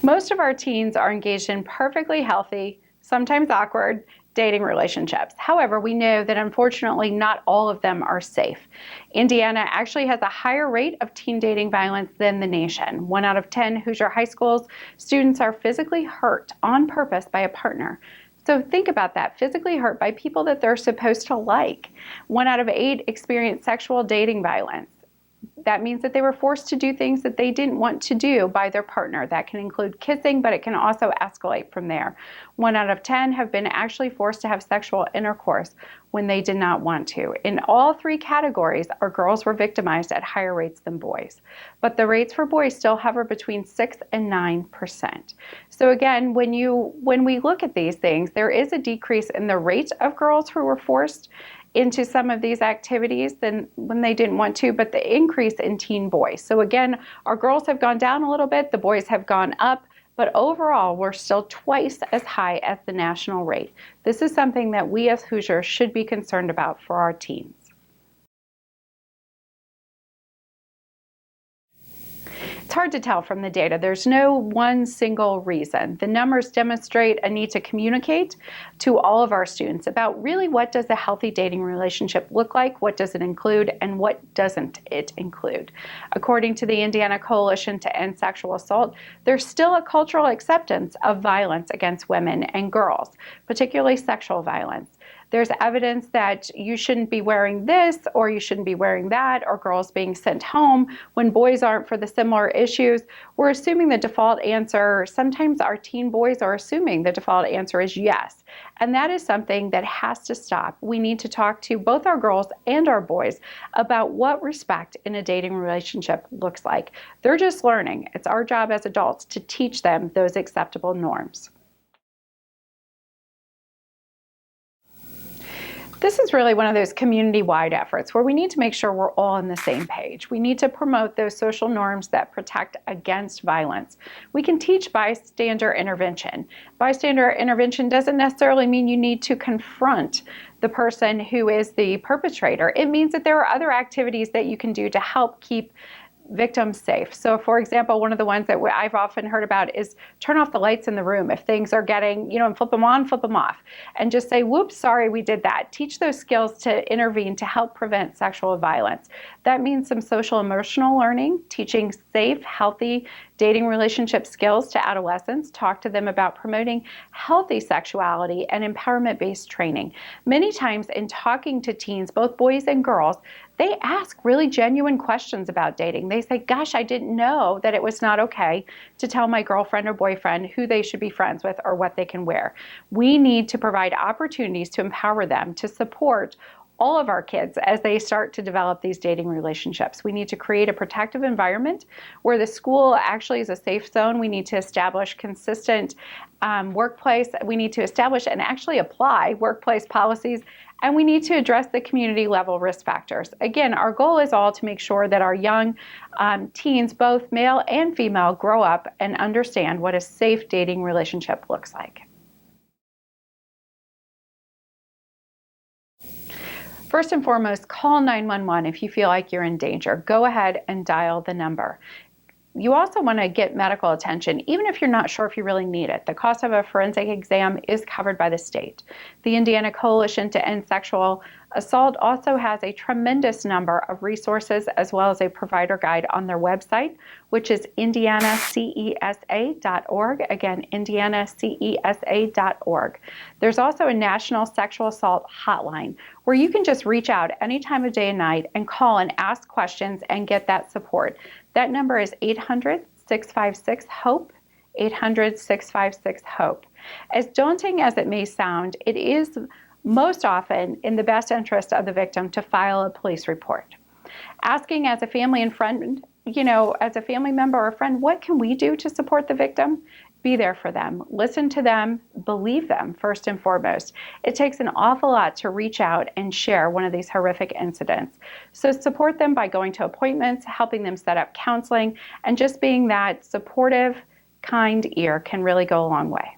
Most of our teens are engaged in perfectly healthy, sometimes awkward, dating relationships. However, we know that unfortunately not all of them are safe. Indiana actually has a higher rate of teen dating violence than the nation. 1 out of 10 Hoosier high schools students are physically hurt on purpose by a partner. So think about that, physically hurt by people that they're supposed to like. 1 out of 8 experience sexual dating violence. That means that they were forced to do things that they didn't want to do by their partner. That can include kissing, but it can also escalate from there. 1 out of 10 have been actually forced to have sexual intercourse when they did not want to. In all 3 categories, our girls were victimized at higher rates than boys. But the rates for boys still hover between 6 and 9%. So again, when we look at these things, there is a decrease in the rate of girls who were forced into some of these activities than when they didn't want to, but the increase in teen boys. So again, our girls have gone down a little bit, the boys have gone up, but overall, we're still twice as high as the national rate. This is something that we as Hoosiers should be concerned about for our teens. It's hard to tell from the data. There's no one single reason. The numbers demonstrate a need to communicate to all of our students about really what does a healthy dating relationship look like, what does it include, and what doesn't it include. According to the Indiana Coalition to End Sexual Assault, there's still a cultural acceptance of violence against women and girls, particularly sexual violence. There's evidence that you shouldn't be wearing this or you shouldn't be wearing that, or girls being sent home when boys aren't for the similar issues. We're assuming the default answer, sometimes our teen boys are assuming the default answer is yes. And that is something that has to stop. We need to talk to both our girls and our boys about what respect in a dating relationship looks like. They're just learning. It's our job as adults to teach them those acceptable norms. This is really one of those community-wide efforts where we need to make sure we're all on the same page. We need to promote those social norms that protect against violence. We can teach bystander intervention. Bystander intervention doesn't necessarily mean you need to confront the person who is the perpetrator. It means that there are other activities that you can do to help keep victims safe. So for example, one of the ones that I've often heard about is turn off the lights in the room if things are getting, and flip them on, flip them off, and just say, whoops, sorry, we did that. Teach those skills to intervene to help prevent sexual violence. That means some social emotional learning, teaching safe, healthy dating relationship skills to adolescents. Talk to them about promoting healthy sexuality and empowerment-based training. Many times in talking to teens, both boys and girls, they ask really genuine questions about dating. They say, gosh, I didn't know that it was not okay to tell my girlfriend or boyfriend who they should be friends with or what they can wear. We need to provide opportunities to empower them, to support all of our kids as they start to develop these dating relationships. We need to create a protective environment where the school actually is a safe zone. We need to establish consistent workplace. We need to establish and actually apply workplace policies, and we need to address the community level risk factors. Again, our goal is all to make sure that our young teens, both male and female, grow up and understand what a safe dating relationship looks like. First and foremost, call 911 if you feel like you're in danger. Go ahead and dial the number. You also want to get medical attention, even if you're not sure if you really need it. The cost of a forensic exam is covered by the state. The Indiana Coalition to End Sexual Assault also has a tremendous number of resources as well as a provider guide on their website, which is indianacesa.org. Again, indianacesa.org. There's also a national sexual assault hotline where you can just reach out any time of day and night and call and ask questions and get that support. That number is 800-656-HOPE, 800-656-HOPE. As daunting as it may sound, it is most often in the best interest of the victim to file a police report. Asking as a family and friend, as a family member or a friend, what can we do to support the victim? Be there for them, listen to them, believe them first and foremost. It takes an awful lot to reach out and share one of these horrific incidents. So support them by going to appointments, helping them set up counseling, and just being that supportive, kind ear can really go a long way.